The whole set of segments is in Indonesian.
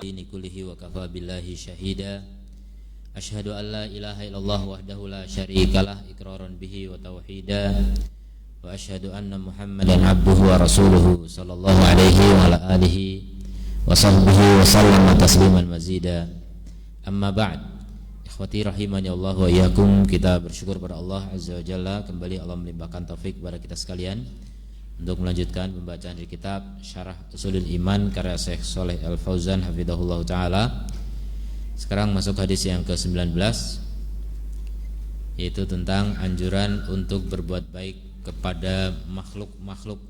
dini kullihi wa kafa billahi syahida. Asyhadu an la ilaha illallah wahdahu la syarikalah iqraran bihi wa tauhida. Wa asyhadu anna Muhammadan abduhu wa rasuluhu sallallahu alaihi wa ala alihi wa sahbihi wa sallam tasliman mazida. Amma ba'd. Ikhwati rahimani Allah wa iyyakum, kita bersyukur pada Allah Azza wa Jalla, kembali Allah melimpahkan taufik kepada kita sekalian untuk melanjutkan pembacaan dari kitab Syarah Ushulul Iman karya Syekh Shalih Al Fauzan hafizahullah taala. Sekarang masuk hadis yang ke-19, yaitu tentang anjuran untuk berbuat baik kepada makhluk-makhluk.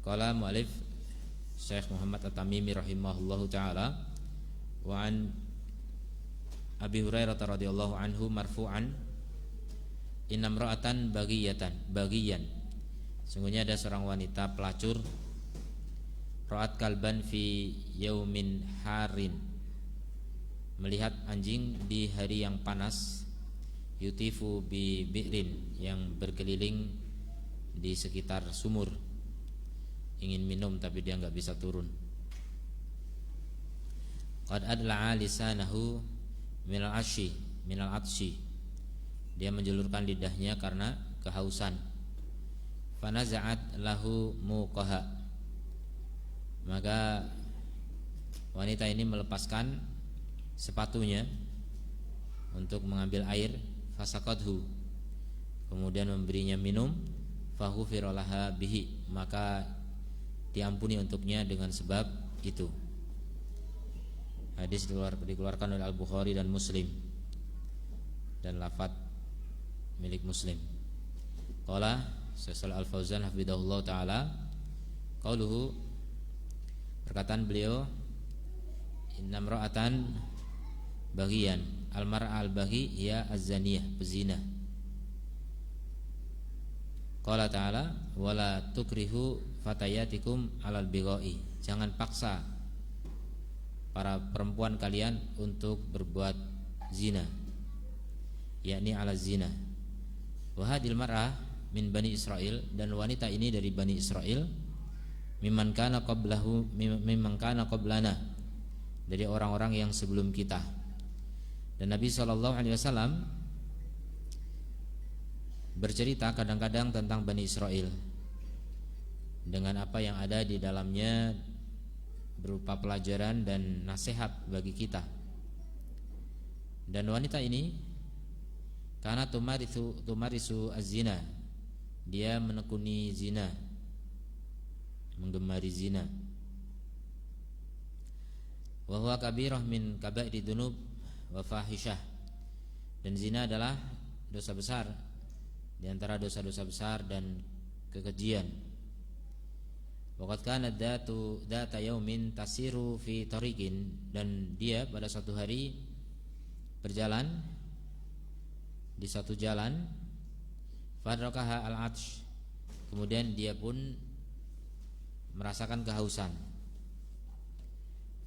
Qala mu'allif Syekh Muhammad At-Tamimi rahimahullahu taala, wa an Abi Hurairah radhiyallahu anhu marfu'an, inna imra'atan bagiyan, sungguhnya ada seorang wanita pelacur, ra'at kalban fi yaumin harin, melihat anjing di hari yang panas, yutifu bi bi'rin, yang berkeliling di sekitar sumur, ingin minum tapi dia enggak bisa turun. Qad adla'a lisanahu minal atshi, dia menjulurkan lidahnya karena kehausan. Fanaza'at lahu muqaha, maka wanita ini melepaskan sepatunya untuk mengambil air. Fasaqathu, kemudian memberinya minum. Faghufira laha bihi, maka diampuni untuknya dengan sebab itu. Hadis dikeluarkan oleh Al-Bukhari dan Muslim, dan lafadz milik Muslim. Qala Syekh Shalih Al Fauzan hafizahullah taala, qauluhu, perkataan beliau, inna imra'atan baghiyan, al-mar'a al-baghi ya az-zaniyah, pezina. Qala ta'ala, wala tukrihu fatayatikum alal bigha'i, jangan paksa para perempuan kalian untuk berbuat zina, yakni ala zina. Wa hadil mar'ah min Bani Israil, dan wanita ini dari Bani Israil, mimman kana qablana, dari orang-orang yang sebelum kita. Dan Nabi SAW bercerita kadang-kadang tentang Bani Israil dengan apa yang ada di dalamnya berupa pelajaran dan nasihat bagi kita. Dan wanita ini karena tumarisu az-zina, dia menekuni zina, menggemari zina. Wa huwa kabirah min kaba'iri dzunub wa fahisyah, dan zina adalah dosa besar di antara dosa-dosa besar dan kekejian. Waqad kanat data yaumin tasiru fi tariqin, dan dia pada suatu hari berjalan di satu jalan. Fadrakaha al-atsh, kemudian dia pun merasakan kehausan.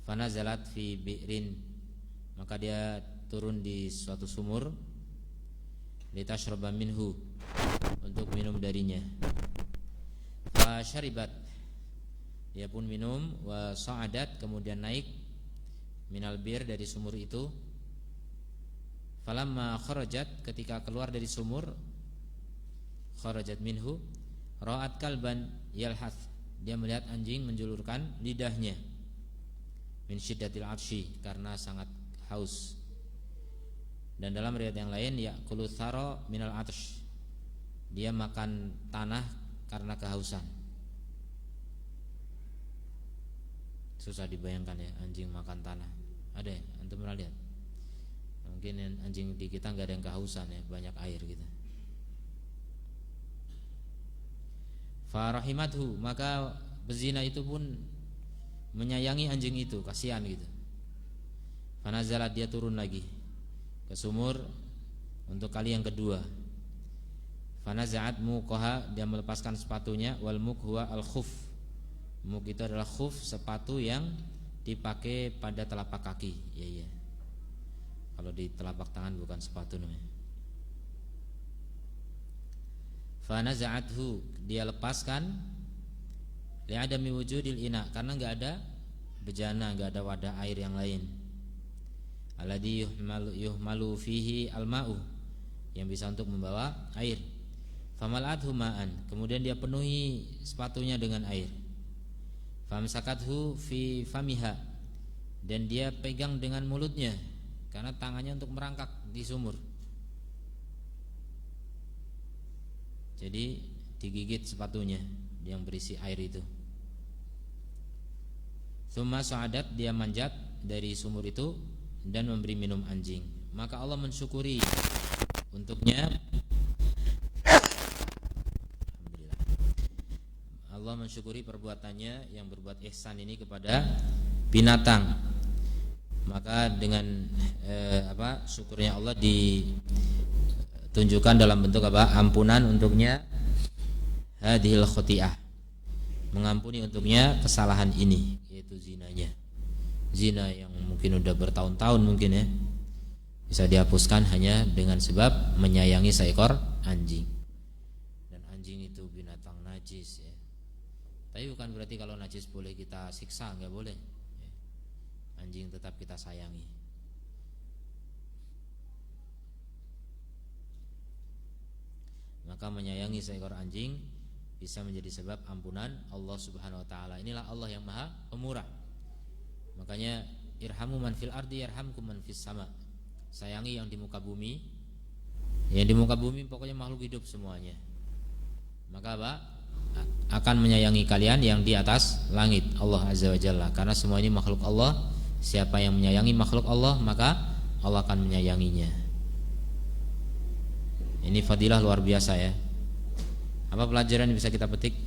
Fanazalat fi bi'rin, maka dia turun di suatu sumur. Litashraba minhu, untuk minum darinya. Fa syaribat, dia pun minum. Wa sa'adat, kemudian naik minal bir, dari sumur itu. Falamma kharajat, ketika keluar dari sumur, kharajat minhu, ra'at kalban yalhath, dia melihat anjing menjulurkan lidahnya, min syiddatil atshi, karena sangat haus. Dan dalam riwayat yang lain, ya'kulu thara minal atsh, dia makan tanah karena kehausan. Susah dibayangkan ya, anjing makan tanah. Ada ya? Antum pernah lihat? Mungkin anjing di kita nggak ada yang kehausan ya, banyak air gitu. Farahimathu, maka pezina itu pun menyayangi anjing itu, kasihan gitu. Fanazalat, dia turun lagi ke sumur untuk kali yang kedua. Fanaza'at muqaha, dia melepaskan sepatunya. Wal muq huwa al khuf, muq itu adalah khuf, sepatu yang dipakai pada telapak kaki. Iya. Kalau di telapak tangan bukan sepatu namanya. Fanaza'athu, dia lepaskan li'adami wujudil ina, karena enggak ada bejana, enggak ada wadah air yang lain. Alladhi yuhmalu fihi alma'u, yang bisa untuk membawa air. Famal'athu ma'an, kemudian dia penuhi sepatunya dengan air. Famsakathu fi famiha, dan dia pegang dengan mulutnya karena tangannya untuk merangkak di sumur. Jadi digigit sepatunya yang berisi air itu. Tsumma sa'adat, dia manjat dari sumur itu dan memberi minum anjing. Maka Allah mensyukuri untuknya. Alhamdulillah. Allah mensyukuri perbuatannya yang berbuat ihsan ini kepada binatang. Maka dengan syukurnya Allah ditunjukkan dalam bentuk ampunan untuknya hadhil khoti'ah, mengampuni untuknya kesalahan ini, yaitu zinanya. Zina yang mungkin udah bertahun-tahun mungkin ya, bisa dihapuskan hanya dengan sebab menyayangi seekor anjing. Dan anjing itu binatang najis ya. Tapi bukan berarti kalau najis boleh kita siksa, enggak boleh. Anjing tetap kita sayangi. Maka menyayangi seekor anjing bisa menjadi sebab ampunan Allah Subhanahu wa taala. Inilah Allah yang Maha Pemurah. Makanya irhamu man fil ardi yarhamkum man fis sama. Sayangi yang di muka bumi. Yang di muka bumi pokoknya makhluk hidup semuanya. Maka akan menyayangi kalian yang di atas langit, Allah Azza wa Jalla. Karena semua ini makhluk Allah. Siapa yang menyayangi makhluk Allah, maka Allah akan menyayanginya. Ini fadilah luar biasa ya. Apa pelajaran yang bisa kita petik?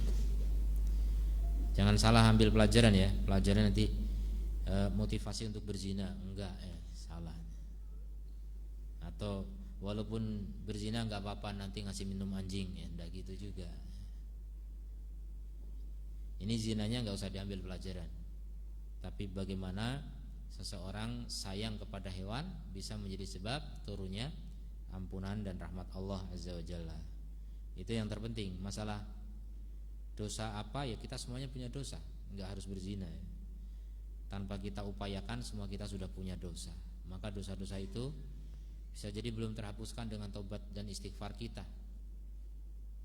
Jangan salah ambil pelajaran ya. Pelajaran nanti motivasi untuk berzina, enggak salah. Atau walaupun berzina enggak apa-apa, nanti ngasih minum anjing ya, enggak gitu juga. Ini zinanya enggak usah diambil pelajaran. Tapi bagaimana seseorang sayang kepada hewan bisa menjadi sebab turunnya ampunan dan rahmat Allah Azza wa Jalla. Itu yang terpenting. Masalah dosa apa ya, kita semuanya punya dosa, enggak harus berzina ya. Tanpa kita upayakan semua kita sudah punya dosa. Maka dosa-dosa itu bisa jadi belum terhapuskan dengan taubat dan istighfar kita.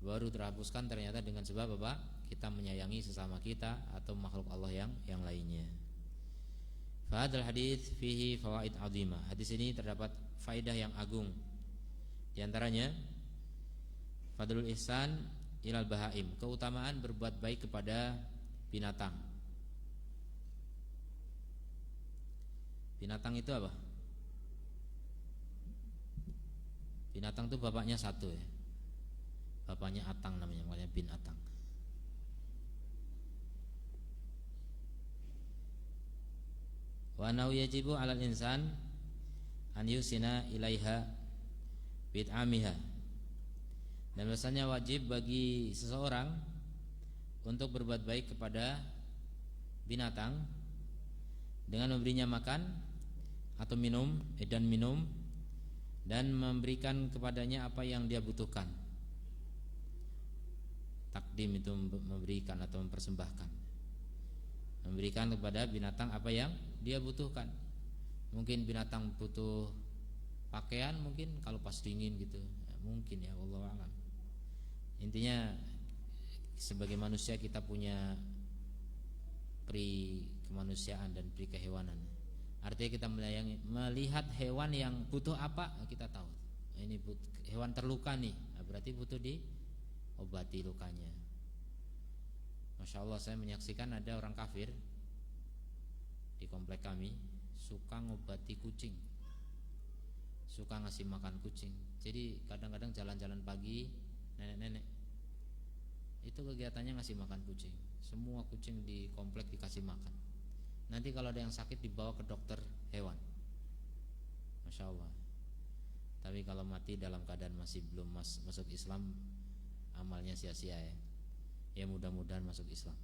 Baru terhapuskan ternyata dengan sebab apa? Kita menyayangi sesama kita atau makhluk Allah yang lainnya. Fahadal hadits fihi fawaid azimah. Hadis ini terdapat faedah yang agung. Di antaranya fadlul ihsan ilal bahaim, keutamaan berbuat baik kepada binatang. Binatang itu apa? Binatang itu bapaknya satu ya. Bapaknya Atang namanya, makanya bin Atang. Wa nau yajibu 'alal insan an yusina ilaiha bid'amiha. Dan bahasanya wajib bagi seseorang untuk berbuat baik kepada binatang dengan memberinya makan atau minum dan memberikan kepadanya apa yang dia butuhkan. Takdim itu memberikan atau mempersembahkan. Memberikan kepada binatang apa yang dia butuhkan. Mungkin binatang butuh pakaian, mungkin kalau pas dingin gitu ya, mungkin ya, wallahu a'lam. Intinya sebagai manusia kita punya pri kemanusiaan dan pri kehewanan. Artinya kita melihat hewan yang butuh apa, kita tahu ini hewan terluka nih, berarti butuh diobati lukanya. Masya Allah, saya menyaksikan ada orang kafir di komplek kami suka ngobati kucing, suka ngasih makan kucing. Jadi kadang-kadang jalan-jalan pagi, nenek-nenek itu kegiatannya ngasih makan kucing. Semua kucing di komplek dikasih makan. Nanti kalau ada yang sakit dibawa ke dokter hewan. Masya Allah. Tapi kalau mati dalam keadaan masih belum masuk Islam, amalnya sia-sia ya. Ya mudah-mudahan masuk Islam.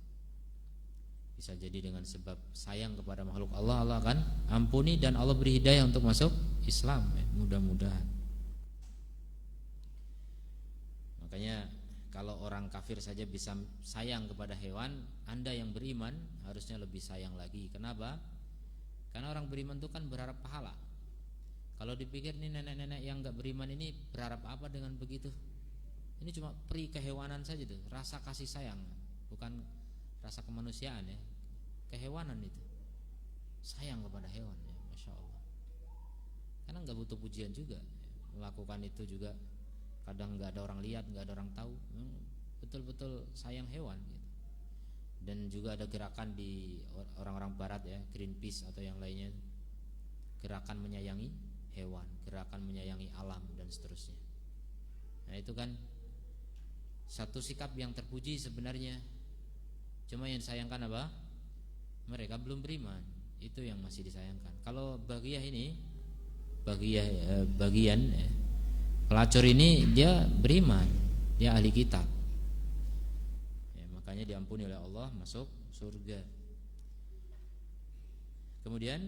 Bisa jadi dengan sebab sayang kepada makhluk Allah, Allah akan ampuni dan Allah beri hidayah untuk masuk Islam ya, mudah-mudahan. Makanya kalau orang kafir saja bisa sayang kepada hewan, Anda yang beriman harusnya lebih sayang lagi. Kenapa? Karena orang beriman itu kan berharap pahala. Kalau dipikir nih nenek-nenek yang gak beriman ini berharap apa dengan begitu? Ini cuma peri kehewanan saja tuh, rasa kasih sayang, bukan rasa kemanusiaan ya, kehewanan itu, sayang kepada hewan ya, masya Allah. Karena nggak butuh pujian juga, melakukan itu juga kadang nggak ada orang lihat, nggak ada orang tahu, betul-betul sayang hewan gitu. Dan juga ada gerakan di orang-orang Barat ya, Greenpeace atau yang lainnya, gerakan menyayangi hewan, gerakan menyayangi alam dan seterusnya. Nah itu kan satu sikap yang terpuji sebenarnya. Cuma yang disayangkan apa? Mereka belum beriman. Itu yang masih disayangkan. Kalau bagiyah ini, bagian pelacur ini dia beriman, dia ahli kitab ya, makanya diampuni oleh Allah, masuk surga. Kemudian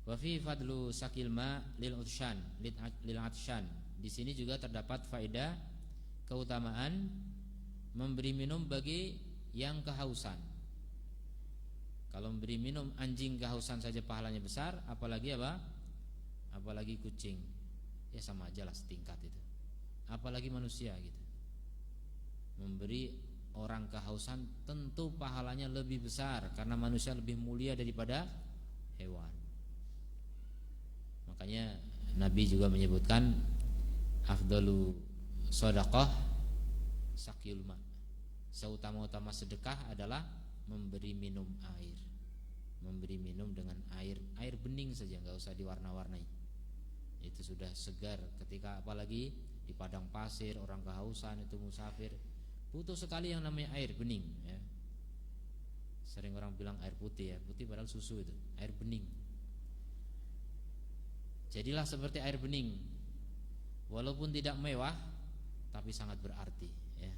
wa fi fadlu sakil ma lil atshan. Di sini juga terdapat faedah keutamaan memberi minum bagi yang kehausan. Kalau memberi minum anjing kehausan saja pahalanya besar, apalagi apa? Apalagi kucing. Ya sama aja lah setingkat itu. Apalagi manusia gitu. Memberi orang kehausan tentu pahalanya lebih besar, karena manusia lebih mulia daripada hewan. Makanya Nabi juga menyebutkan afdalu sedekah sakil ma. Seutama-utama sedekah adalah memberi minum air. Memberi minum dengan air bening saja, enggak usah diwarna-warnai. Itu sudah segar. Ketika apalagi di padang pasir, orang kehausan itu musafir, butuh sekali yang namanya air bening ya. Sering orang bilang air putih ya, putih padahal susu itu, air bening. Jadilah seperti air bening. Walaupun tidak mewah, tapi sangat berarti ya.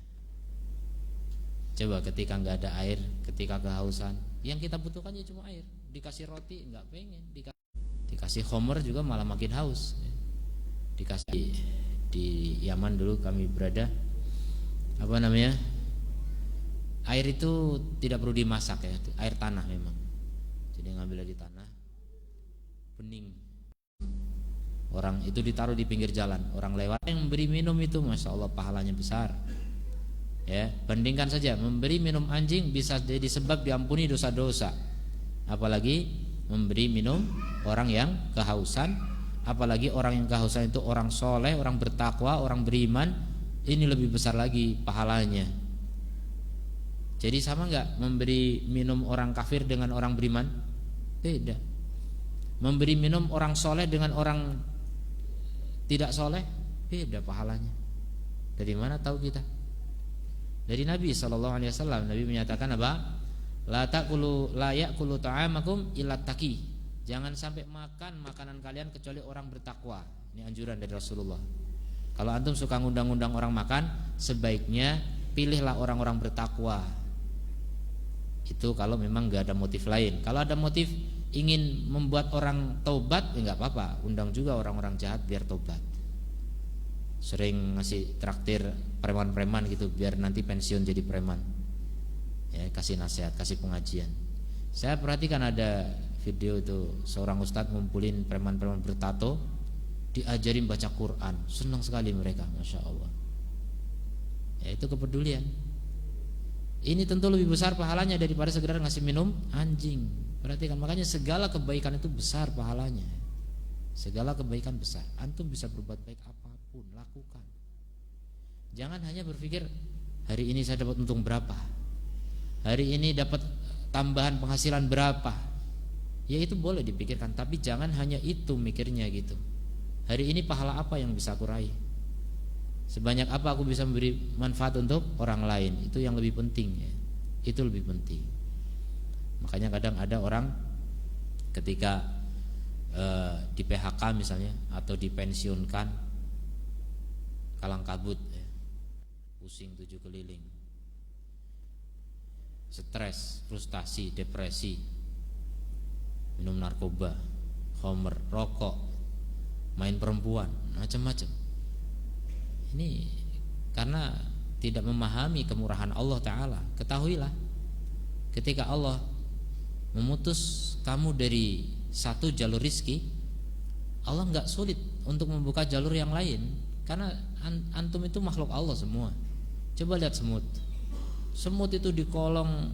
Coba ketika nggak ada air, ketika kehausan, yang kita butuhkan ya cuma air. Dikasih roti nggak pengen, dikasih khamr juga malah makin haus ya. Dikasih di Yaman dulu kami berada, apa namanya, air itu tidak perlu dimasak ya, air tanah memang. Jadi ngambil dari tanah bening. Orang itu ditaruh di pinggir jalan, orang lewat yang memberi minum itu, masya Allah pahalanya besar. Ya, bandingkan saja memberi minum anjing bisa jadi sebab diampuni dosa-dosa. Apalagi memberi minum orang yang kehausan, apalagi orang yang kehausan itu orang soleh, orang bertakwa, orang beriman, ini lebih besar lagi pahalanya. Jadi sama enggak memberi minum orang kafir dengan orang beriman? Beda. Memberi minum orang soleh dengan orang tidak soleh, beda pahalanya. Dari mana tahu kita? Dari Nabi SAW. Nabi menyatakan apa? La ya'kulu ta'amakum illa taqi. Jangan sampai makan makanan kalian kecuali orang bertakwa. Ini anjuran dari Rasulullah. Kalau antum suka ngundang-undang orang makan, sebaiknya pilihlah orang-orang bertakwa. Itu kalau memang nggak ada motif lain. Kalau ada motif ingin membuat orang taubat, ya nggak apa-apa, undang juga orang-orang jahat biar taubat. Sering ngasih traktir preman-preman gitu biar nanti pensiun jadi preman. Ya, kasih nasihat, kasih pengajian. Saya perhatikan ada video itu seorang ustadz ngumpulin preman-preman bertato, diajarin baca Quran, senang sekali mereka, masya Allah. Ya, itu kepedulian. Ini tentu lebih besar pahalanya daripada sekedar ngasih minum anjing. Perhatikan, makanya segala kebaikan itu besar pahalanya. Segala kebaikan besar. Antum bisa berbuat baik apapun, lakukan. Jangan hanya berpikir hari ini saya dapat untung berapa, hari ini dapat tambahan penghasilan berapa. Ya itu boleh dipikirkan, tapi jangan hanya itu mikirnya gitu. Hari ini pahala apa yang bisa aku raih? Sebanyak apa aku bisa memberi manfaat untuk orang lain? Itu yang lebih penting ya. Itu lebih penting. Makanya kadang ada orang ketika di PHK misalnya atau dipensiunkan, kalang kabut ya, pusing 7 keliling, stres, frustasi, depresi, minum narkoba, khamr, rokok, main perempuan, macam-macam. Ini karena tidak memahami kemurahan Allah Ta'ala. Ketahuilah, ketika Allah memutus kamu dari satu jalur rizki, Allah nggak sulit untuk membuka jalur yang lain, karena antum itu makhluk Allah semua. Coba lihat semut. Semut itu di kolong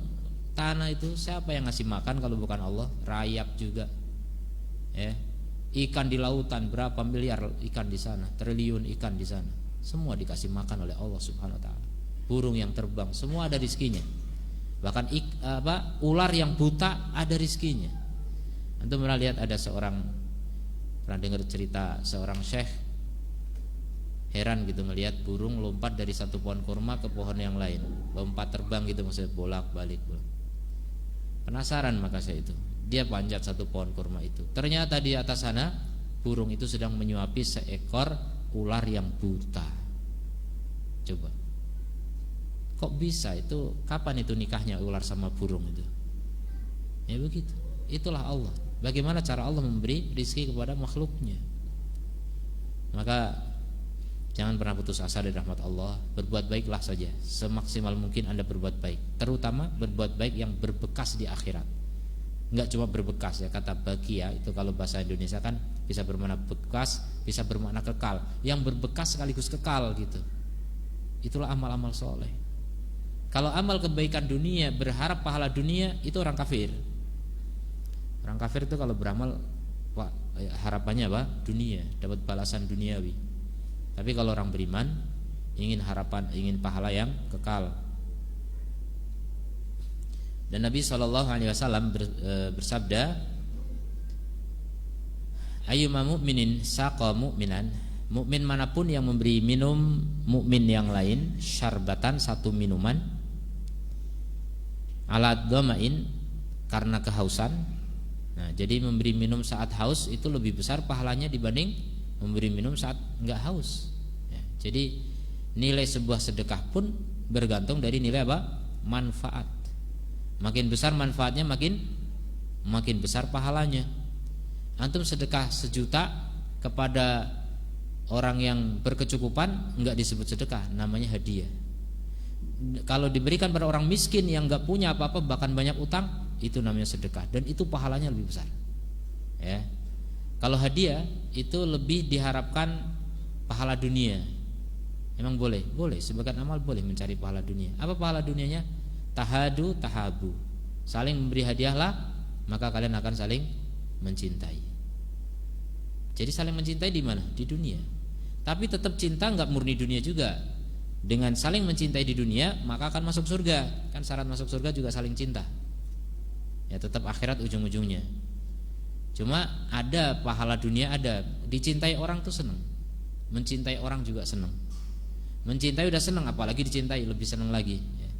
tanah itu siapa yang ngasih makan kalau bukan Allah? Rayap juga. Ya. Ikan di lautan, berapa miliar ikan di sana, triliun ikan di sana. Semua dikasih makan oleh Allah Subhanahu wa taala. Burung yang terbang, semua ada rizkinya. Bahkan ular yang buta ada rizkinya. Antum pernah lihat ada pernah dengar cerita seorang syekh heran gitu melihat burung lompat dari satu pohon kurma ke pohon yang lain, lompat terbang gitu, maksudnya bolak-balik. Penasaran maka saya itu, dia panjat satu pohon kurma itu. Ternyata di atas sana burung itu sedang menyuapi seekor ular yang buta. Coba, kok bisa itu? Kapan itu nikahnya ular sama burung itu? Ya begitu. Itulah Allah. Bagaimana cara Allah memberi rezeki kepada makhluknya. Maka jangan pernah putus asa dari rahmat Allah. Berbuat baiklah saja, semaksimal mungkin Anda berbuat baik. Terutama berbuat baik yang berbekas di akhirat. Enggak cuma berbekas ya, kata bakia itu kalau bahasa Indonesia kan bisa bermakna bekas, bisa bermakna kekal. Yang berbekas sekaligus kekal gitu. Itulah amal-amal soleh. Kalau amal kebaikan dunia berharap pahala dunia, itu orang kafir. Orang kafir itu kalau beramal harapannya apa? Dunia, dapat balasan duniawi. Tapi kalau orang beriman ingin pahala yang kekal. Dan Nabi SAW bersabda, ayyuma mu'minin saqa mu'minan, mukmin manapun yang memberi minum mukmin yang lain syarbatan, satu minuman, ala dhamain, karena kehausan. Nah, jadi memberi minum saat haus itu lebih besar pahalanya dibanding memberi minum saat enggak haus. Ya, jadi nilai sebuah sedekah pun bergantung dari nilai apa? Manfaat. Makin besar manfaatnya, makin besar pahalanya. Antum sedekah 1 juta kepada orang yang berkecukupan enggak disebut sedekah, namanya hadiah. Kalau diberikan pada orang miskin yang enggak punya apa-apa, bahkan banyak utang, itu namanya sedekah, dan itu pahalanya lebih besar. Ya. Kalau hadiah itu lebih diharapkan pahala dunia. Emang boleh? Boleh, sebagian amal boleh mencari pahala dunia. Apa pahala dunianya? Tahadu tahabu. Saling memberi hadiahlah, maka kalian akan saling mencintai. Jadi saling mencintai di mana? Di dunia. Tapi tetap cinta enggak murni dunia juga. Dengan saling mencintai di dunia, maka akan masuk surga. Kan syarat masuk surga juga saling cinta. Ya tetap akhirat ujung-ujungnya. Cuma ada pahala dunia, ada. Dicintai orang tuh senang, mencintai orang juga senang. Mencintai udah senang, apalagi dicintai lebih senang lagi ya.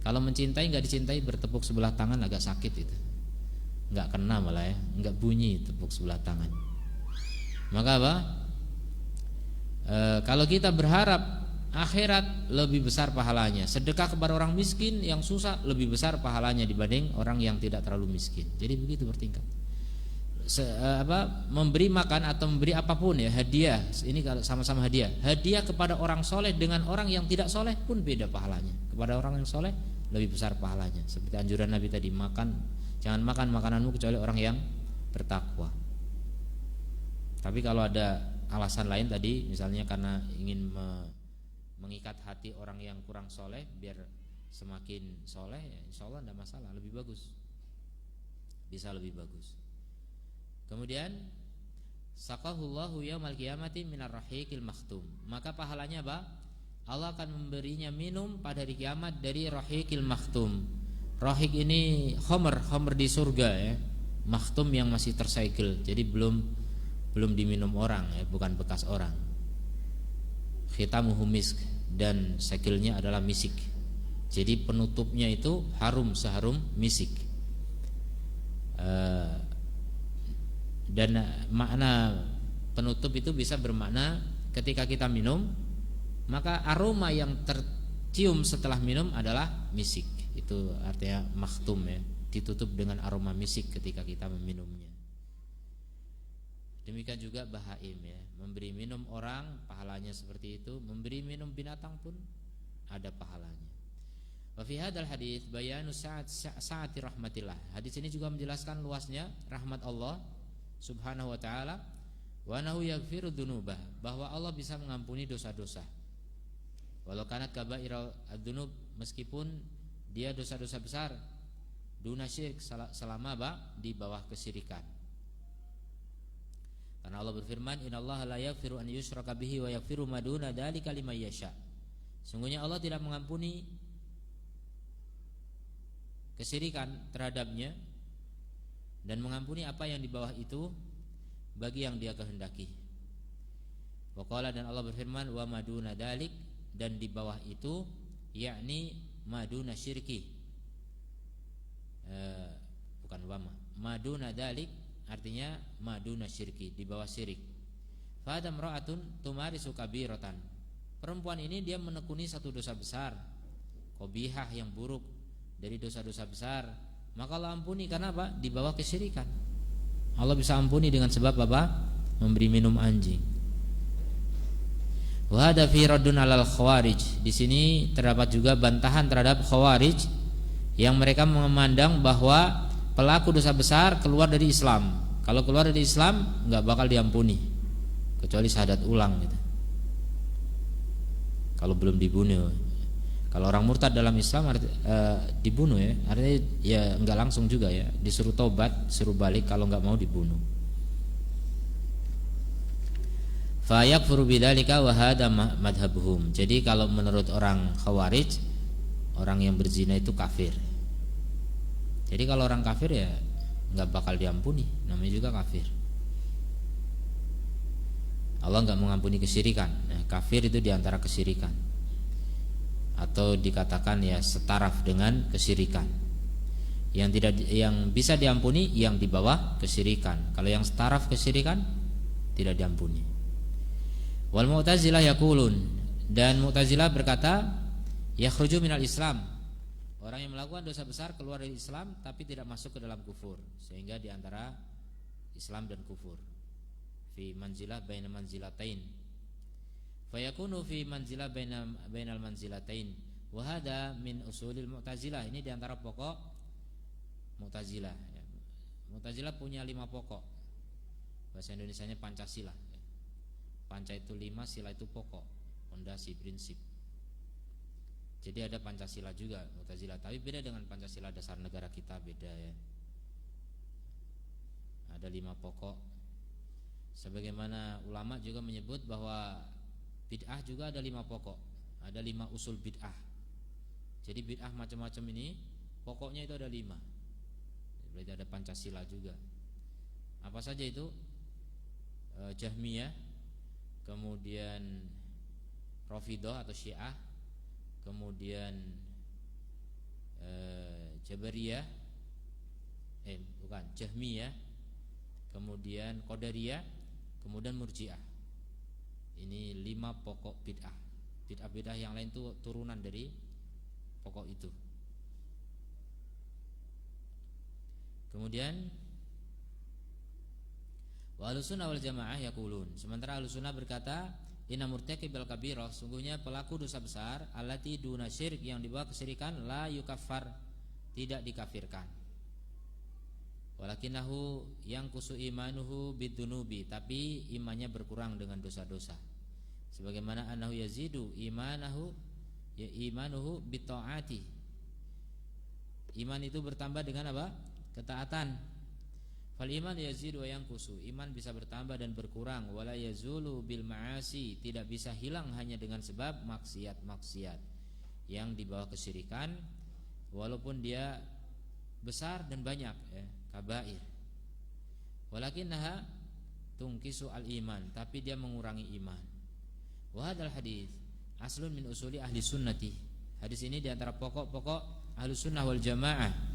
Kalau mencintai nggak dicintai, bertepuk sebelah tangan agak sakit itu. Nggak kena malah ya, nggak bunyi tepuk sebelah tangan. Maka apa? Kalau kita berharap akhirat, lebih besar pahalanya. Sedekah kepada orang miskin yang susah lebih besar pahalanya dibanding orang yang tidak terlalu miskin. Jadi begitu bertingkat. Memberi makan atau memberi apapun ya, hadiah. Ini kalau sama-sama hadiah. Hadiah kepada orang soleh dengan orang yang tidak soleh pun beda pahalanya. Kepada orang yang soleh lebih besar pahalanya. Seperti anjuran Nabi tadi, jangan makan makananmu kecuali orang yang bertakwa. Tapi kalau ada alasan lain tadi, misalnya karena ingin mengikat hati orang yang kurang soleh biar semakin soleh, ya insya Allah tidak masalah, lebih bagus, bisa lebih bagus. Kemudian saqahullahu yaumal qiyamati minar rahiqil makhtum, maka pahalanya apa? Allah akan memberinya minum pada hari kiamat dari rahiqil makhtum. Rahiq ini khamr di surga ya, makhtum yang masih tersegel, jadi belum diminum orang ya, bukan bekas orang. Khitamuhu misk, dan segelnya adalah misik. Jadi penutupnya itu harum seharum misik. Dan makna penutup itu bisa bermakna ketika kita minum, maka aroma yang tercium setelah minum adalah misik. Itu artinya makhtum ya, ditutup dengan aroma misik ketika kita meminumnya. Demikian juga bahaim ya, memberi minum orang pahalanya seperti itu, memberi minum binatang pun ada pahalanya. Wa fi hadzal hadits bayanu sa'ati rahmatillah. Hadis ini juga menjelaskan luasnya rahmat Allah Subhanahu wa taala, wa annahu yaghfiru dzunuba, bahwa Allah bisa mengampuni dosa-dosa. Walau kanat kaba'ira ad-dzunub, meskipun dia dosa-dosa besar, duna syirik, selama di bawah kesyirikan. Karena Allah berfirman, innallaha la yaghfiru an yushraka bihi wa yaghfiru ma duna dzalika liman yasha. Sungguhnya Allah tidak mengampuni kesyirikan terhadapnya dan mengampuni apa yang di bawah itu bagi yang Dia kehendaki. Wa qala, dan Allah berfirman, wa ma duna dzalik, dan di bawah itu yakni maduna syirki. Bukan wama, maduna dzalik artinya maduna syirki, di bawah syirik. Fa adam ra'atun tumarisu kabiratan. Perempuan ini dia menekuni satu dosa besar, qabihah, yang buruk dari dosa-dosa besar, maka Allah ampuni karena apa? Di bawah kesyirikan. Allah bisa ampuni dengan sebab apa? Memberi minum anjing. Wa hada fi raddun 'alal khawarij. Di sini terdapat juga bantahan terhadap khawarij yang mereka memandang bahwa pelaku dosa besar keluar dari Islam. Kalau keluar dari Islam nggak bakal diampuni kecuali syahadat ulang gitu. Kalau belum dibunuh. Kalau orang murtad dalam Islam dibunuh ya, artinya ya nggak langsung juga ya, disuruh tobat, suruh balik kalau nggak mau dibunuh. Fa yakfuru bidzalika wa hada madhhabuhum. Jadi kalau menurut orang Khawarij, orang yang berzina itu kafir. Jadi kalau orang kafir ya nggak bakal diampuni, namanya juga kafir. Allah nggak mengampuni kesyirikan. Nah, kafir itu diantara kesyirikan, atau dikatakan ya setaraf dengan kesyirikan. Yang bisa diampuni yang di bawah kesyirikan. Kalau yang setaraf kesyirikan tidak diampuni. Wal Mu'tazilah yaqulun, dan Mu'tazilah berkata, yakhruju minal Islam. Orang yang melakukan dosa besar keluar dari Islam tapi tidak masuk ke dalam kufur, sehingga di antara Islam dan kufur. Fi manzilah baina manzilatain. Fa yakunu fi manzilah bainal manzilatain. Wa hada min usulil Mu'tazilah. Ini di antara pokok Mu'tazilah ya. Mu'tazilah punya 5 pokok. Bahasa Indonesianya Pancasila ya. Panca itu 5, sila itu pokok, fondasi, prinsip. Jadi ada Pancasila juga Mu'tazilah, tapi beda dengan Pancasila dasar negara kita, beda ya. Ada 5 pokok. Sebagaimana ulama juga menyebut bahwa bid'ah juga ada 5 pokok. Ada 5 usul bid'ah. Jadi bid'ah macam-macam ini pokoknya itu ada 5. Berarti ada Pancasila juga. Apa saja itu? Jahmiyah, kemudian Rafidhah atau Syiah, kemudian Jabariyah, Jahmiyah, kemudian Qadariyah, kemudian Murji'ah. Ini 5 pokok bid'ah. Bid'ah yang lain itu turunan dari pokok itu. Kemudian wa ahlussunnah wal jamaah yaqulun, sementara ahlussunnah berkata, inna murtaqibil kabirah, sungguhnya pelaku dosa besar, allati duna syirik, yang di bawah kesyirikan, la yukaffar, tidak dikafirkan. Walakinahu yang kusu imanuhu bidunubi, tapi imannya berkurang dengan dosa-dosa. Sebagaimana annahu yazidu imanuhu bitaati. Iman itu bertambah dengan apa? Ketaatan. Fal iman yazidu wa yanqusu, iman bisa bertambah dan berkurang. Wala yazulu bil ma'asi, tidak bisa hilang hanya dengan sebab maksiat-maksiat yang di bawah kesyirikan, walaupun dia besar dan banyak ya, kabair. Walakinnaha tungkisu al iman, tapi dia mengurangi iman. Wa hadzal hadis aslun min usuli ahli sunnati. Hadis ini di antara pokok-pokok ahli sunnah wal jamaah.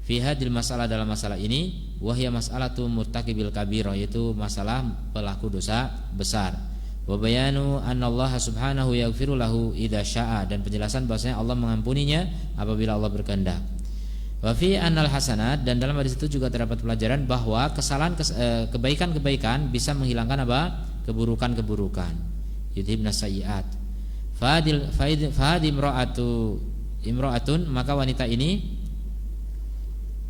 Fi hadil masalah, dalam masalah ini, wahya mas'alatu murtaqibil kabirah, yaitu masalah pelaku dosa besar. Wa bayanu annallaha subhanahu yaghfiru lahu idza syaa, dan penjelasan bahwasanya Allah mengampuninya apabila Allah berkehendak. Wa fi anal hasanat, dan dalam hadis itu juga terdapat pelajaran bahwa kebaikan-kebaikan bisa menghilangkan apa? Keburukan-keburukan. Yudhibna sayyi'at. Fahad imra'atun, maka wanita ini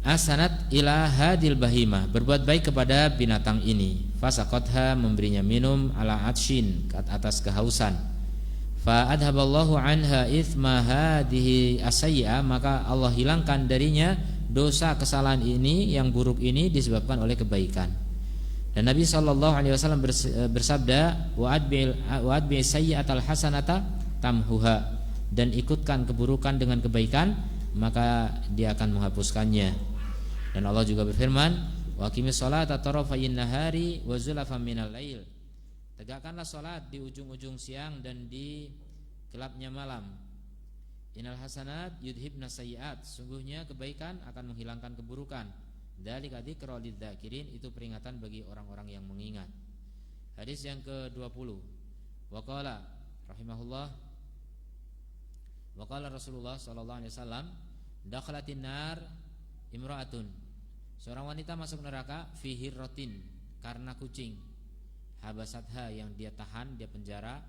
asanat ila hadil bahimah, berbuat baik kepada binatang ini. Fasaqatha, memberinya minum, ala atshin, atas kehausan. Fa adhaballahu anha itsma hadhihi asayya, maka Allah hilangkan darinya dosa kesalahan ini yang buruk ini disebabkan oleh kebaikan. Dan Nabi sallallahu alaihi wasallam bersabda, wa adbi sayyi'atal hasanata tamhuha, dan ikutkan keburukan dengan kebaikan maka dia akan menghapuskannya. Dan Allah juga berfirman, wa aqimis sholata tarafayn nahari wa zulafan minal lail, tegakkanlah salat di ujung-ujung siang dan di gelapnya malam. Innal hasanat yudhibna sayyi'at, sungguhnya kebaikan akan menghilangkan keburukan. Dzalika dzikra lidzakirin, itu peringatan bagi orang-orang yang mengingat. Hadis yang ke-20. Wa qala rahimahullah, wa qala Rasulullah sallallahu alaihi wasallam, dakhalatin nar imra'atun, seorang wanita masuk neraka fi hirratin, karena kucing, habasatha, yang dia tahan, dia penjara,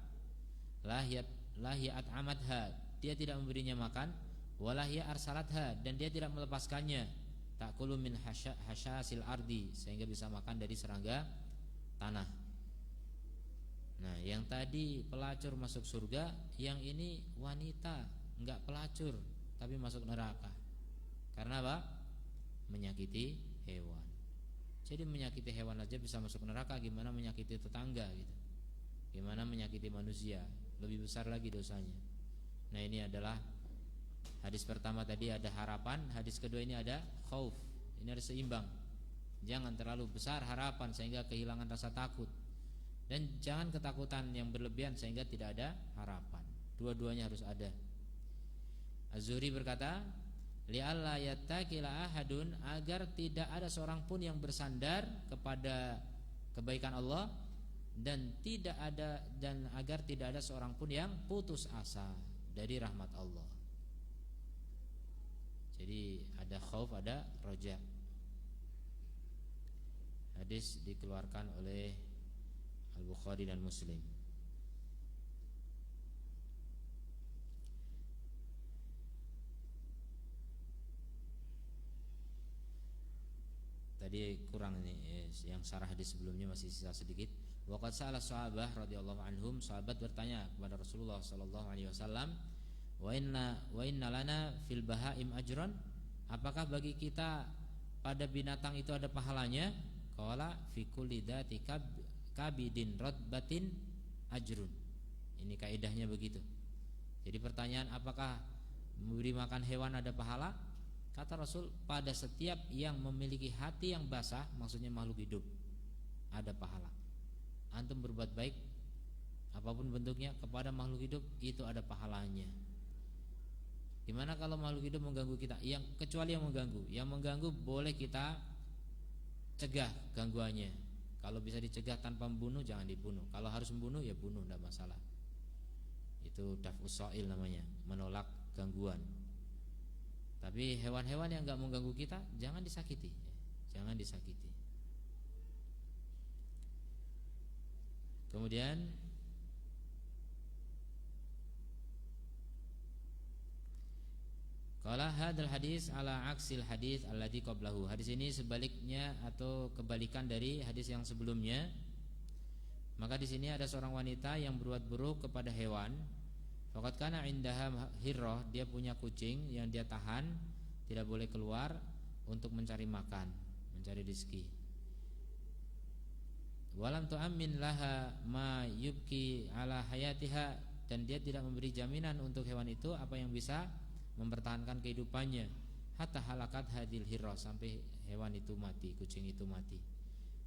lahiyat amadha, dia tidak memberinya makan, walahya arsalatha, dan dia tidak melepaskannya, takulu min hasyasil ardi, sehingga bisa makan dari serangga tanah. Nah, yang tadi pelacur masuk surga, yang ini wanita enggak pelacur tapi masuk neraka. Karena apa? Menyakiti hewan. Jadi menyakiti hewan aja bisa masuk neraka, gimana menyakiti tetangga gitu. Gimana menyakiti manusia, lebih besar lagi dosanya. Nah, ini adalah hadis pertama tadi ada harapan, hadis kedua ini ada khauf. Ini harus seimbang. Jangan terlalu besar harapan sehingga kehilangan rasa takut, dan jangan ketakutan yang berlebihan sehingga tidak ada harapan. Dua-duanya harus ada. Az-Zuhri berkata, li'alla yattakila ahadun, agar tidak ada seorang pun yang bersandar kepada kebaikan Allah, dan agar tidak ada seorang pun yang putus asa dari rahmat Allah. Jadi ada khauf, ada roja. Hadis dikeluarkan oleh Al-Bukhari dan Muslim. Tadi kurang ini, yang sarah hadis sebelumnya masih sisa sedikit. Waqad sa'ala sahabah radhiyallahu anhum, sahabat bertanya kepada Rasulullah sallallahu alaihi wasallam, wa inna lana fil bahaim ajran, apakah bagi kita pada binatang itu ada pahalanya? Qala fi kulli dzati kabidin radbatin ajrun. Ini kaidahnya begitu. Jadi pertanyaan, apakah memberi makan hewan ada pahala? Kata Rasul, pada setiap yang memiliki hati yang basah, maksudnya makhluk hidup, ada pahala. Antum berbuat baik apapun bentuknya kepada makhluk hidup, itu ada pahalanya. Gimana kalau makhluk hidup mengganggu kita? Kecuali yang mengganggu. Yang mengganggu boleh kita cegah gangguannya. Kalau bisa dicegah tanpa membunuh, jangan dibunuh. Kalau harus membunuh, ya bunuh, tidak masalah. Itu daf'us sa'il namanya, menolak gangguan. Tapi hewan-hewan yang enggak mengganggu kita, jangan disakiti. Jangan disakiti. Kemudian qala hadzal hadis ala aksil hadis alladzi qablahu. Hadis ini sebaliknya atau kebalikan dari hadis yang sebelumnya. Maka di sini ada seorang wanita yang berbuat buruk kepada hewan. Faqad kana indaha hirrah, dia punya kucing yang dia tahan, tidak boleh keluar untuk mencari makan, mencari rezeki. Walam tu'ammin laha ma yubki ala hayatiha, dan dia tidak memberi jaminan untuk hewan itu apa yang bisa mempertahankan kehidupannya. Hatta halakat hadil hirrah, sampai hewan itu mati, kucing itu mati.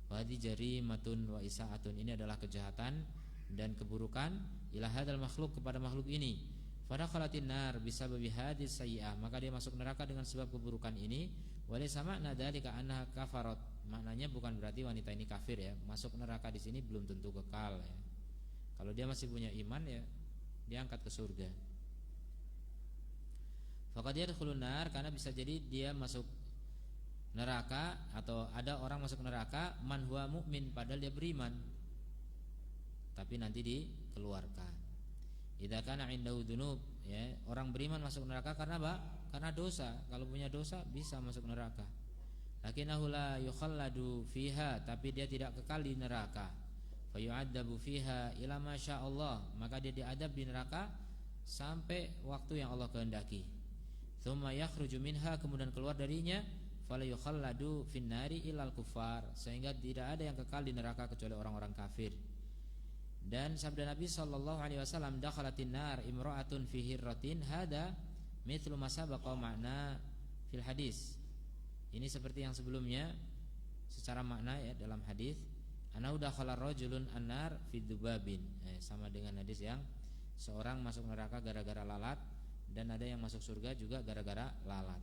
Wa hadi jarimatun wa isaatun, ini adalah kejahatan dan keburukan ila hadal makhluk, kepada makhluk ini. Fadakhalatin nar bisababi hadis sayyi'ah, maka dia masuk neraka dengan sebab keburukan ini. Walaysa ma'na dzalika annaha kafarat, maknanya bukan berarti wanita ini kafir ya. Masuk neraka di sini belum tentu kekal ya. Kalau dia masih punya iman ya, dia angkat ke surga. Faqad yadkhulun nar, karena bisa jadi dia masuk neraka, atau ada orang masuk neraka man huwa mu'min, padahal dia beriman, tapi nanti dikeluarkan. Idza kana indahu dzunub, ya, orang beriman masuk neraka karena apa? Karena dosa. Kalau punya dosa bisa masuk neraka. Lakinnahu la yukhalladu fiha, tapi dia tidak kekal di neraka. Fa yu'adzabu fiha ila ma Allah, maka dia diadab di neraka sampai waktu yang Allah kehendaki. Tsumma yakhruju minha, kemudian keluar darinya, fala yukhalladu finnari ilal kufar, sehingga tidak ada yang kekal di neraka kecuali orang-orang kafir. Dan sabda Nabi sallallahu alaihi wasallam, dakhalatin nar imra'atun fi hirratin, hada mithlu ma sabaqa makna fil hadis. Ini seperti yang sebelumnya secara makna, ya, dalam hadis. Anau dakhala rajulun annar fi dzubabin, sama dengan hadis yang seorang masuk neraka gara-gara lalat, dan ada yang masuk surga juga gara-gara lalat.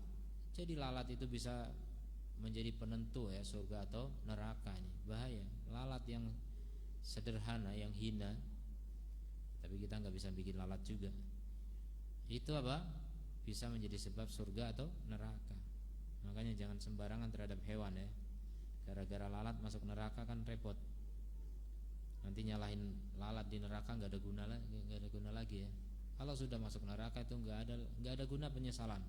Jadi lalat itu bisa menjadi penentu, ya, surga atau neraka. Ini bahaya. Lalat yang sederhana, yang hina, tapi kita nggak bisa bikin lalat juga. Itu apa? Bisa menjadi sebab surga atau neraka. Makanya jangan sembarangan terhadap hewan, ya. Gara-gara lalat masuk neraka kan repot. Nanti nyalahin lalat di neraka nggak ada guna lagi, ya. Kalau sudah masuk neraka itu nggak ada guna penyesalan.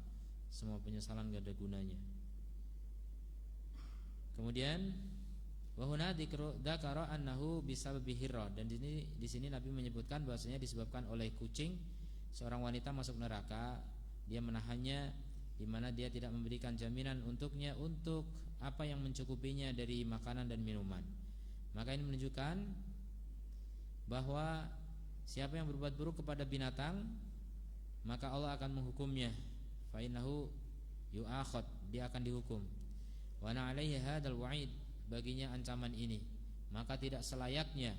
Semua penyesalan nggak ada gunanya. Kemudian wa huna dzakara annahu bisababi hirrah, dan di sini Nabi menyebutkan bahwasanya disebabkan oleh kucing seorang wanita masuk neraka, dia menahannya, di mana dia tidak memberikan jaminan untuknya untuk apa yang mencukupinya dari makanan dan minuman. Maka ini menunjukkan bahwa siapa yang berbuat buruk kepada binatang, maka Allah akan menghukumnya. Fa innahu yu'akhad, dia akan dihukum. Wa ana 'alaihi hadzal wa'id, baginya ancaman ini, maka tidak selayaknya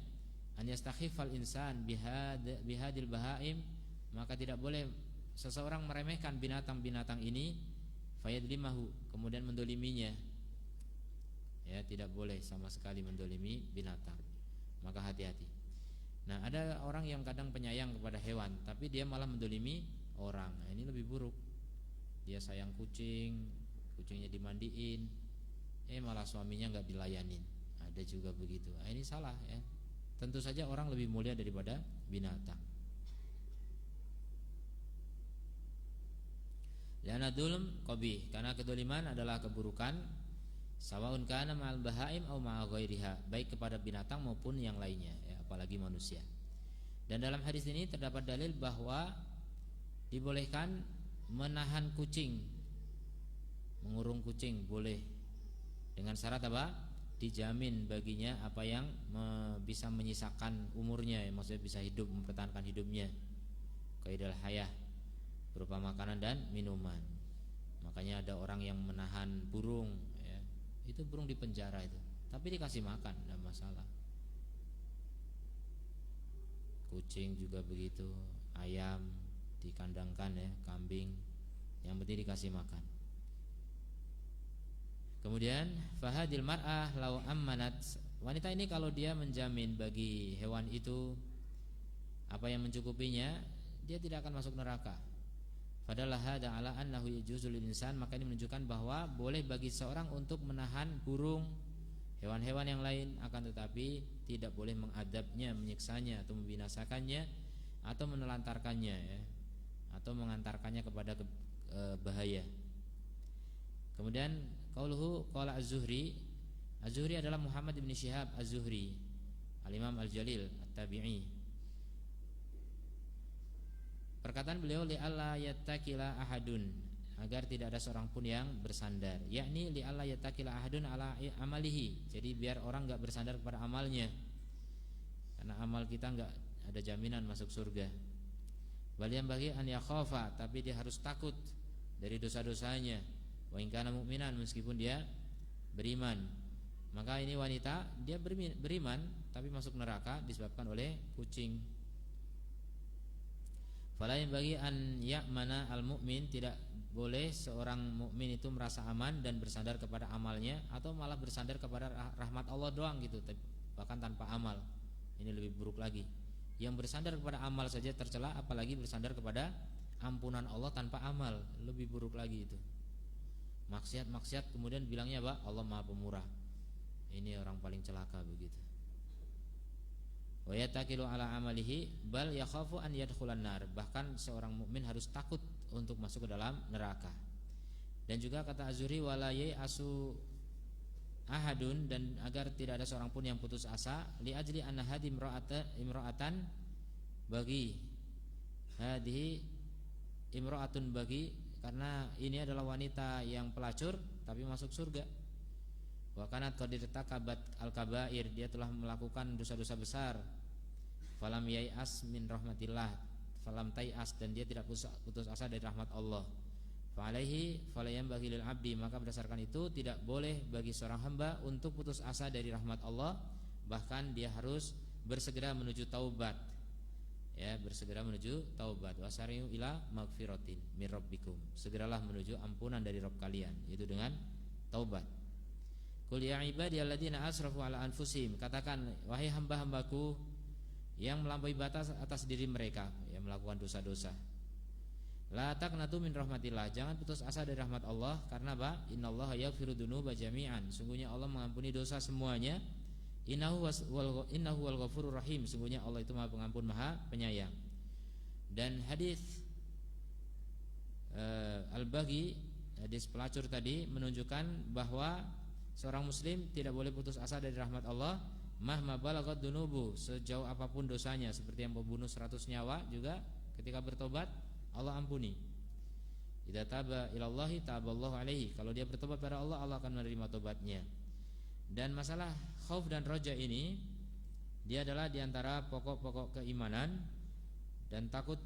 an yastakhifal insan bihadil bahaim, maka tidak boleh seseorang meremehkan binatang-binatang ini, fayadlimahu, kemudian mendoliminya, ya, tidak boleh sama sekali mendolimi binatang. Maka hati-hati. Nah, ada orang yang kadang penyayang kepada hewan, tapi dia malah mendolimi orang. Nah, ini lebih buruk. Dia sayang kucing, kucingnya dimandiin, malah suaminya nggak dilayanin. Ada juga begitu. Nah, ini salah, ya. Tentu saja orang lebih mulia daripada binatang. Li'anna dzulm qabih, karena kedoliman adalah keburukan, sawaun kana ma'al bahaim aw ma'a ghairiha, baik kepada binatang maupun yang lainnya, ya, apalagi manusia. Dan dalam hadis ini terdapat dalil bahwa dibolehkan menahan kucing, mengurung kucing boleh, dengan syarat apa? Dijamin baginya apa yang bisa menyisakan umurnya, ya, maksudnya bisa hidup, mempertahankan hidupnya, qaidul hayah, berupa makanan dan minuman. Makanya ada orang yang menahan burung, ya, itu burung di penjara itu, tapi dikasih makan, tidak masalah. Kucing juga begitu, ayam dikandangkan, ya, kambing, yang penting dikasih makan. Kemudian fahadil mar'ah law ammanat, wanita ini kalau dia menjamin bagi hewan itu apa yang mencukupinya, dia tidak akan masuk neraka. Fadalla hada ala annahu yajuzu lil insan, maka ini menunjukkan bahwa boleh bagi seorang untuk menahan burung, hewan-hewan yang lain, akan tetapi tidak boleh mengadabnya, menyiksanya atau membinasakannya atau menelantarkannya, ya, atau mengantarkannya kepada bahaya. Kemudian qauluhu qala Az-Zuhri, Az-Zuhri adalah Muhammad bin Syihab Az-Zuhri, Al-Imam Al-Jalil At-Tabi'i. Perkataan beliau, li alla yattakila ahadun, agar tidak ada seorang pun yang bersandar, yakni li alla yattakila ahadun ala amalihi, jadi biar orang enggak bersandar kepada amalnya, karena amal kita enggak ada jaminan masuk surga. Bal yang bagi an yakhafa, tapi dia harus takut dari dosa-dosanya. Wa in kana mu'minan, meskipun dia beriman. Maka ini wanita, dia beriman tapi masuk neraka disebabkan oleh kucing. Fala yang bagi an ya'mana al-mu'min, tidak boleh seorang mukmin itu merasa aman dan bersandar kepada amalnya, atau malah bersandar kepada rahmat Allah doang gitu, bahkan tanpa amal. Ini lebih buruk lagi. Yang bersandar kepada amal saja tercela, apalagi bersandar kepada ampunan Allah tanpa amal, lebih buruk lagi itu. Maksiat kemudian bilangnya apa? Allah Maha Pemurah. Ini orang paling celaka begitu. Wa yatakilu ala amalihi bal yakhafu an yadkhulan nar. Bahkan seorang mukmin harus takut untuk masuk ke dalam neraka. Dan juga kata Az-Zuhri wala asu ahadun, dan agar tidak ada seorang pun yang putus asa li ajli anna hadi imra'atan bagi hadhihi imra'atun bagi, karena ini adalah wanita yang pelacur tapi masuk surga. Wa kanat qad irtakabat al-kabair, dia telah melakukan dosa-dosa besar. Falam yai'as min rahmatillah, falam tai'as, dan dia tidak putus asa dari rahmat Allah. Fa alaihi falayam bagi lil abdi, maka berdasarkan itu tidak boleh bagi seorang hamba untuk putus asa dari rahmat Allah, bahkan dia harus bersegera menuju taubat. Ya, bersegera menuju taubat. Wasari'u ila magfiratin min rabbikum, segeralah menuju ampunan dari Rabb kalian, yaitu dengan taubat. Qul ya ibadiyalladzina asrafu ala anfusihim, katakan wahai hamba-hambaku yang melampaui batas atas diri mereka, yang melakukan dosa-dosa. La taqnatu min rahmatillah, jangan putus asa dari rahmat Allah, karena apa? Innallaha yaghfiru dzunuba jami'an, sungguhnya Allah mengampuni dosa semuanya. Innahu wal ghafurur rahim, sungguhnya Allah itu Maha Pengampun, Maha Penyayang. Dan hadis Al-Baghi, hadis pelacur tadi, menunjukkan bahwa seorang muslim tidak boleh putus asa dari rahmat Allah, mahma balagat dunubu, sejauh apapun dosanya. Seperti yang membunuh 100 nyawa juga ketika bertobat Allah ampuni. Idza taba ilallahi taballahu alaihi, kalau dia bertobat pada Allah, Allah akan menerima tobatnya. Dan masalah khauf dan roja ini, dia adalah diantara pokok-pokok keimanan, dan takut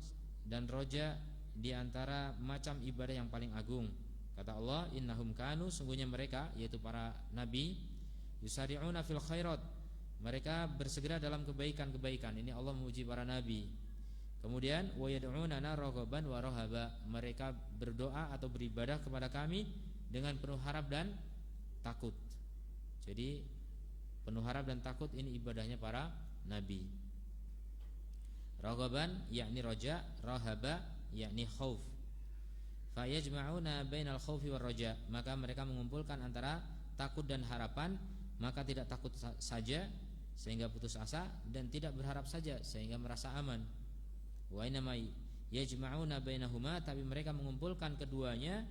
dan roja diantara macam ibadah yang paling agung. Kata Allah, innahum kanu, sungguhnya mereka, yaitu para nabi, yusari'una fil khairat, mereka bersegera dalam kebaikan-kebaikan. Ini Allah memuji para nabi. Kemudian wa yad'unana raghaban wa rahaba, mereka berdoa atau beribadah kepada kami dengan penuh harap dan takut. Jadi penuh harap dan takut ini ibadahnya para nabi. Raghaban yakni roja, rahaba yakni khauf. Fa yajma'una bainal khaufi war raja, maka mereka mengumpulkan antara takut dan harapan, maka tidak takut saja sehingga putus asa, dan tidak berharap saja sehingga merasa aman. Wa inama yajma'una bainahuma, tapi mereka mengumpulkan keduanya.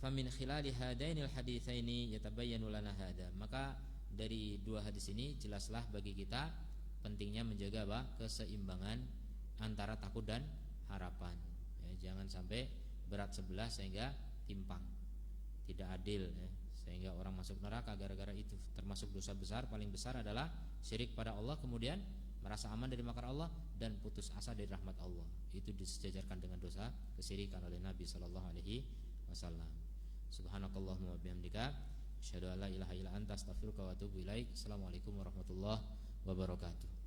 Famin khilali hadainil haditsaini yatabayyanu lana hada, maka dari dua hadis ini jelaslah bagi kita pentingnya menjaga keseimbangan antara takut dan harapan. Ya, jangan sampai berat sebelah sehingga timpang, tidak adil, ya, sehingga orang masuk neraka gara-gara itu. Termasuk dosa besar, paling besar adalah syirik pada Allah, kemudian merasa aman dari makar Allah dan putus asa dari rahmat Allah. Itu disejajarkan dengan dosa kesyirikan oleh Nabi sallallahu alaihi wasallam. Subhanakallahumma wa bihamdika asyhadu an la ilaha illa anta astaghfiruka wa atubu ilaik. Assalamualaikum warahmatullahi wabarakatuh.